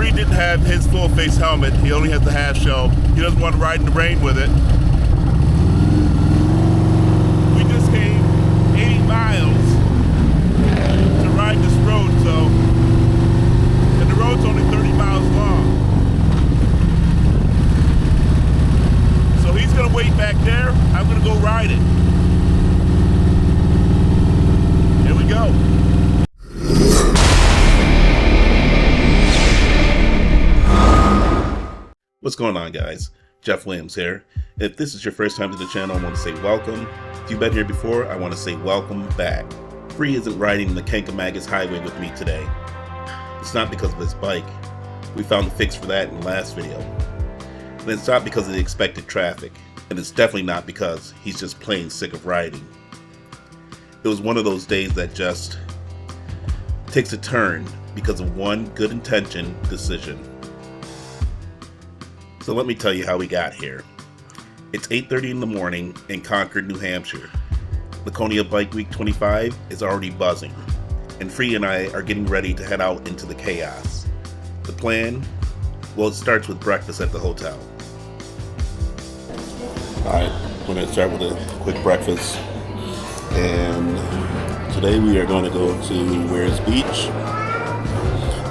Free didn't have his full face helmet. He only has the half shell. He doesn't want to ride in the rain with it. We just came 80 miles to ride this road, and the road's only 30 miles long. So he's gonna wait back there. I'm gonna go ride it. Here we go. What's going on, guys? Jeff Williams here. If this is your first time to the channel, I want to say welcome. If you've been here before, I want to say welcome back. Free isn't riding the Kancamagus highway with me today. It's not because of his bike. We found a fix for that in the last video. And it's not because of the expected traffic. And it's definitely not because he's just plain sick of riding. It was one of those days that just takes a turn because of one good intention decision. So let me tell you how we got here. It's 8:30 in the morning in Concord, New Hampshire. Laconia Bike Week 25 is already buzzing, and Free and I are getting ready to head out into the chaos. The plan? Well, it starts with breakfast at the hotel. Alright, we're going to start with a quick breakfast, and today we are going to go to Weirs Beach,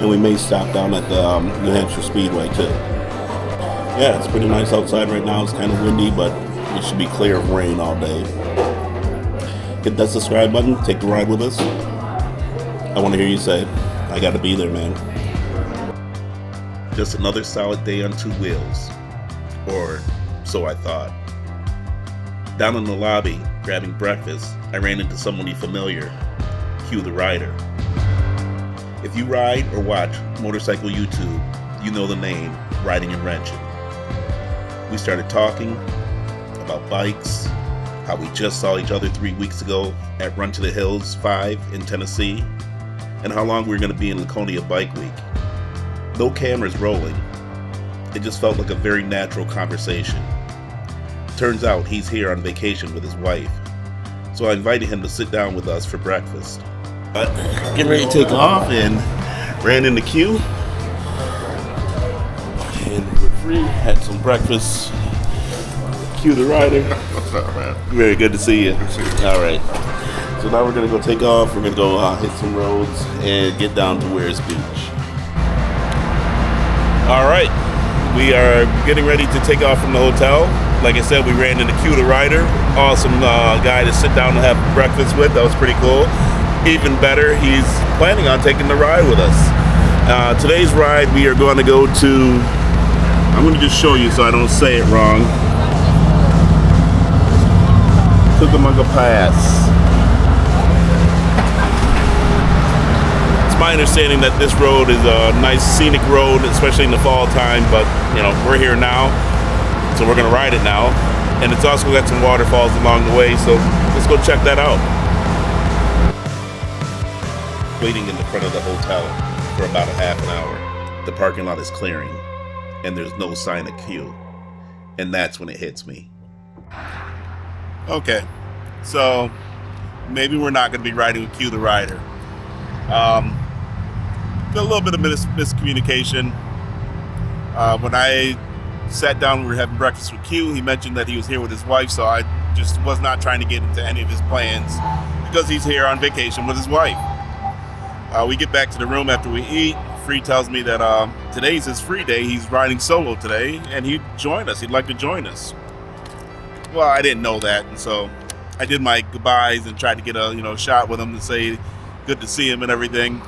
and we may stop down at the New Hampshire Speedway too. Yeah, it's pretty nice outside right now. It's kind of windy, but it should be clear of rain all day. Hit that subscribe button. Take the ride with us. I want to hear you say, I got to be there, man. Just another solid day on two wheels. Or so I thought. Down in the lobby, grabbing breakfast, I ran into someone familiar. Q the Rider. If you ride or watch motorcycle YouTube, you know the name, Riding and Wrenching. We started talking about bikes, how we just saw each other 3 weeks ago at Run to the Hills 5 in Tennessee, and how long we were going to be in Laconia Bike Week. No cameras rolling. It just felt like a very natural conversation. Turns out he's here on vacation with his wife, so I invited him to sit down with us for breakfast. Getting ready to take off and ran into Q. And we're free, had some breakfast. Q the Rider. What's up, man? Very good to see you. Good to see you. All right. So now we're going to go take off. We're going to go hit some roads and get down to Weirs Beach. All right. We are getting ready to take off from the hotel. Like I said, we ran into Q the Rider. Awesome guy to sit down and have breakfast with. That was pretty cool. Even better, he's planning on taking the ride with us. Today's ride, we are going to go to... I'm going to just show you so I don't say it wrong. Kancamagus Pass. It's my understanding that this road is a nice scenic road, especially in the fall time, but you know, we're here now, so we're going to ride it now. And it's also got some waterfalls along the way, so let's go check that out. Waiting in the front of the hotel for about a half an hour. The parking lot is clearing, and there's no sign of Q. And that's when it hits me. Okay, so maybe we're not going to be riding with Q the Rider. A little bit of miscommunication. When I sat down, we were having breakfast with Q. He mentioned that he was here with his wife, so I just was not trying to get into any of his plans because he's here on vacation with his wife. We get back to the room after we eat. Free tells me that today's his free day. He's riding solo today, and he'd join us. He'd like to join us. Well, I didn't know that, and so I did my goodbyes and tried to get a shot with him to say good to see him and everything.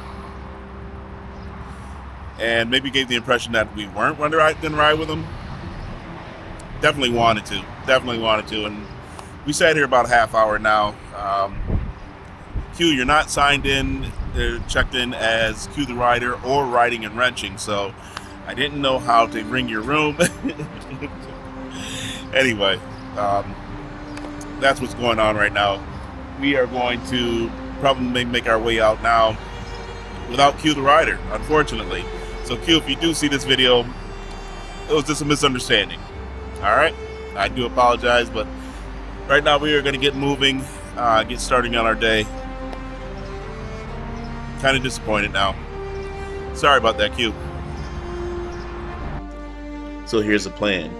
And maybe gave the impression that we weren't going to ride with him. Definitely wanted to, and we sat here about a half hour now. Q, you're not signed in. They're checked in as Q the Rider or Riding and Wrenching, so I didn't know how to ring your room. Anyway, that's what's going on right now. We are going to probably make our way out now without Q the Rider, unfortunately. So Q, if you do see this video, it was just a misunderstanding. All right, I do apologize, but right now we are going to get moving, get starting on our day. Kind of disappointed now. Sorry about that, Q. So here's the plan.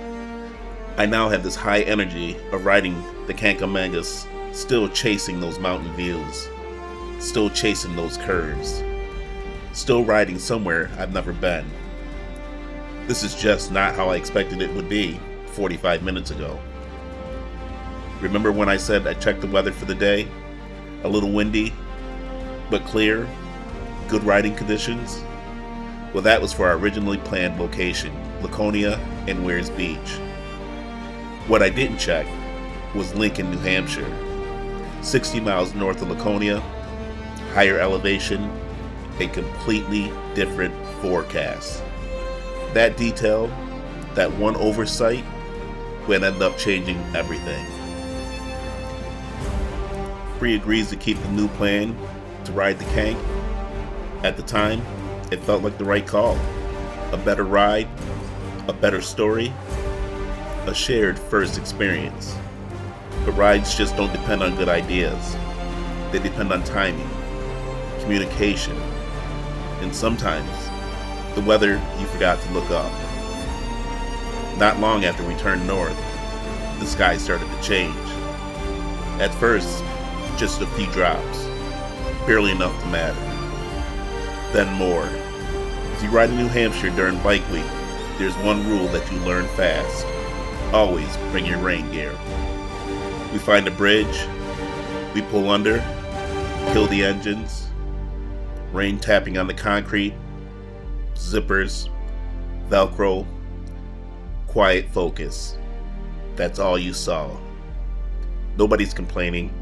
I now have this high energy of riding the Kancamagus, still chasing those mountain views, still chasing those curves, still riding somewhere I've never been. This is just not how I expected it would be 45 minutes ago. Remember when I said I checked the weather for the day? A little windy, but clear, good riding conditions? Well, that was for our originally planned location, Laconia and Weirs Beach. What I didn't check was Lincoln, New Hampshire, 60 miles north of Laconia, higher elevation, a completely different forecast. That detail, that one oversight, would end up changing everything. Bree agrees to keep the new plan to ride the Kank. At the time, it felt like the right call. A better ride, a better story, a shared first experience. But rides just don't depend on good ideas. They depend on timing, communication, and sometimes the weather you forgot to look up. Not long after we turned north, the sky started to change. At first, just a few drops, barely enough to matter. Then more. If you ride in New Hampshire during bike week, there's one rule that you learn fast. Always bring your rain gear. We find a bridge, we pull under, kill the engines, rain tapping on the concrete, zippers, Velcro, quiet focus. That's all you saw. Nobody's complaining.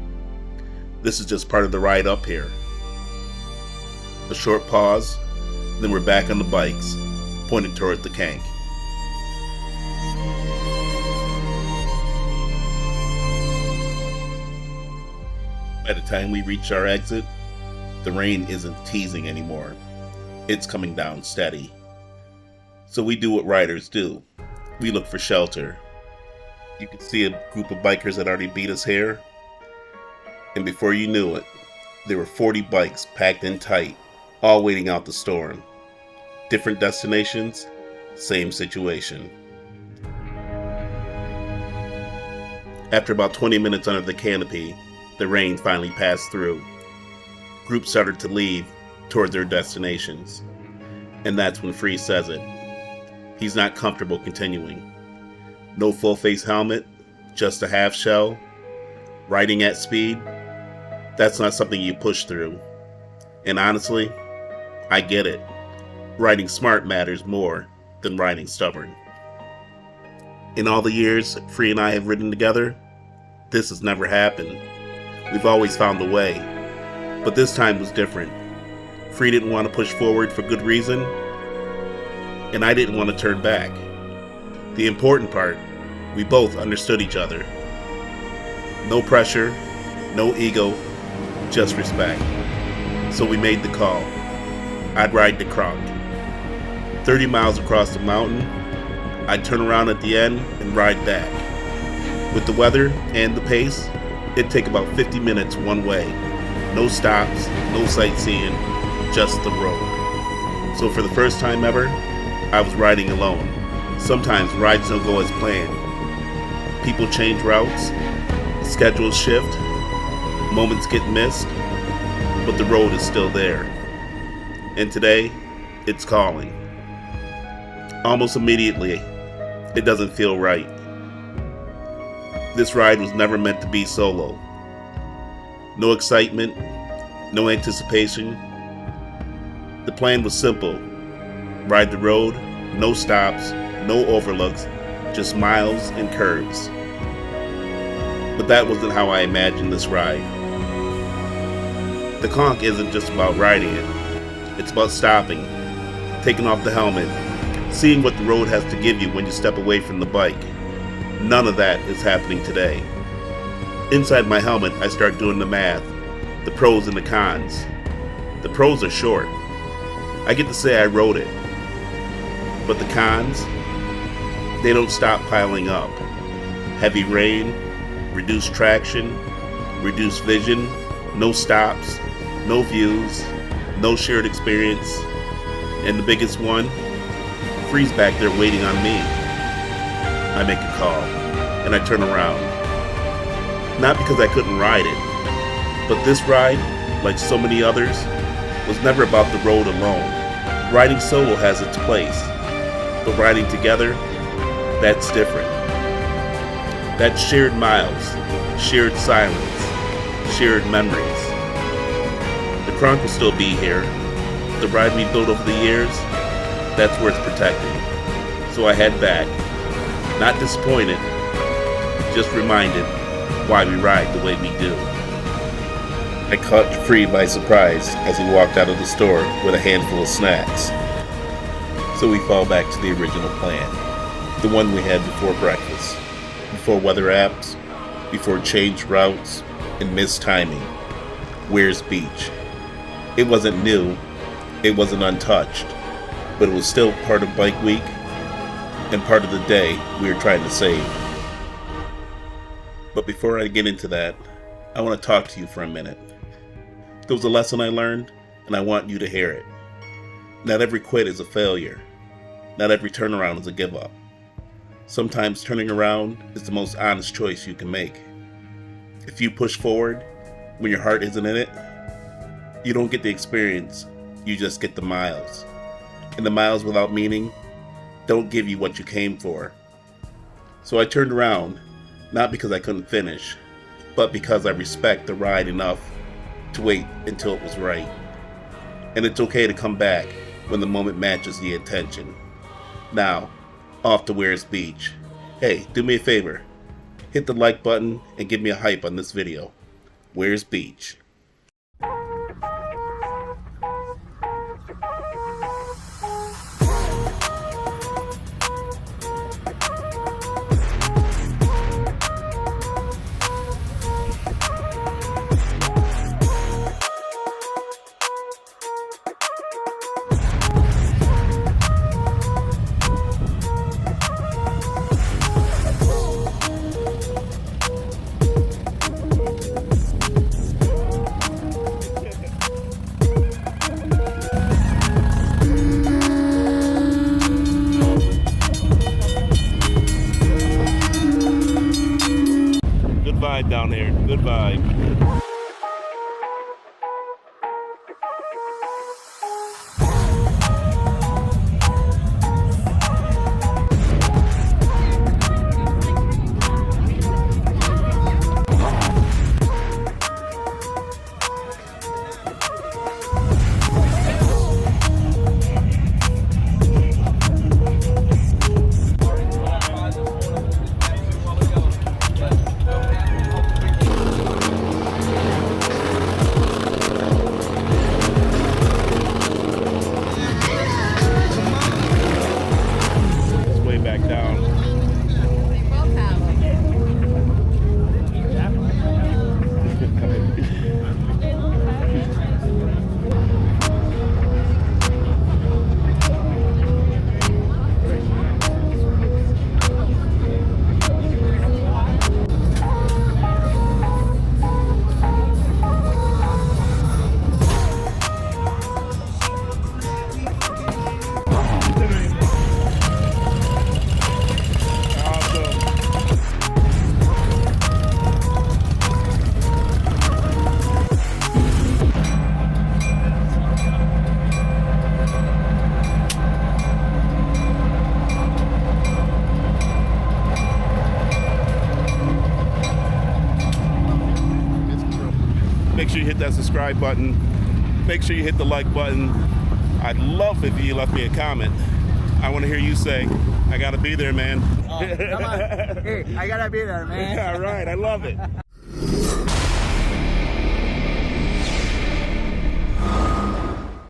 This is just part of the ride up here. A short pause, then we're back on the bikes, pointed towards the Kank. By the time we reach our exit, the rain isn't teasing anymore. It's coming down steady. So we do what riders do. We look for shelter. You could see a group of bikers that already beat us here. And before you knew it, there were 40 bikes packed in tight, all waiting out the storm. Different destinations, same situation. After about 20 minutes under the canopy, the rain finally passed through. Groups started to leave toward their destinations. And that's when Free says it. He's not comfortable continuing. No full face helmet, just a half shell, riding at speed. That's not something you push through. And honestly, I get it. Riding smart matters more than riding stubborn. In all the years Free and I have ridden together, this has never happened. We've always found a way. But this time was different. Free didn't want to push forward for good reason, and I didn't want to turn back. The important part, we both understood each other. No pressure, no ego, just respect. So we made the call. I'd ride the Kronk. 30 miles across the mountain, I'd turn around at the end and ride back. With the weather and the pace, it'd take about 50 minutes one way. No stops, no sightseeing, just the road. So for the first time ever, I was riding alone. Sometimes rides don't go as planned. People change routes, schedules shift, moments get missed, but the road is still there. And today, it's calling. Almost immediately, it doesn't feel right. This ride was never meant to be solo. No excitement, no anticipation. The plan was simple. Ride the road, no stops, no overlooks, just miles and curves. But that wasn't how I imagined this ride. The Conk isn't just about riding it. It's about stopping, taking off the helmet, seeing what the road has to give you when you step away from the bike. None of that is happening today. Inside my helmet, I start doing the math, the pros and the cons. The pros are short. I get to say I rode it. But the cons, they don't stop piling up. Heavy rain, reduced traction, reduced vision, no stops, no views, no shared experience, and the biggest one, Free's back there waiting on me. I make a call, and I turn around. Not because I couldn't ride it, but this ride, like so many others, was never about the road alone. Riding solo has its place, but riding together, that's different. That's shared miles, shared silence, shared memories. The Kronk will still be here. The ride we built over the years, that's worth protecting. So I head back, not disappointed, just reminded why we ride the way we do. I caught Free by surprise as he walked out of the store with a handful of snacks. So we fall back to the original plan, the one we had before breakfast, before weather apps, before changed routes, and missed timing. Weirs Beach. It wasn't new, it wasn't untouched, but it was still part of Bike Week and part of the day we were trying to save. But before I get into that, I want to talk to you for a minute. There was a lesson I learned, and I want you to hear it. Not every quit is a failure. Not every turnaround is a give up. Sometimes turning around is the most honest choice you can make. If you push forward when your heart isn't in it, you don't get the experience, you just get the miles. And the miles without meaning don't give you what you came for. So I turned around, not because I couldn't finish, but because I respect the ride enough to wait until it was right. And it's okay to come back when the moment matches the intention. Now, off to Weirs Beach. Hey, do me a favor. Hit the like button and give me a hype on this video. Weirs Beach. Good vibe down there. Good vibe. Back down. They both have. Make sure you hit that subscribe button. Make sure you hit the like button. I'd love if you left me a comment. I want to hear you say, I gotta be there, man. Come on. Hey, I gotta be there, man. All right, I love it.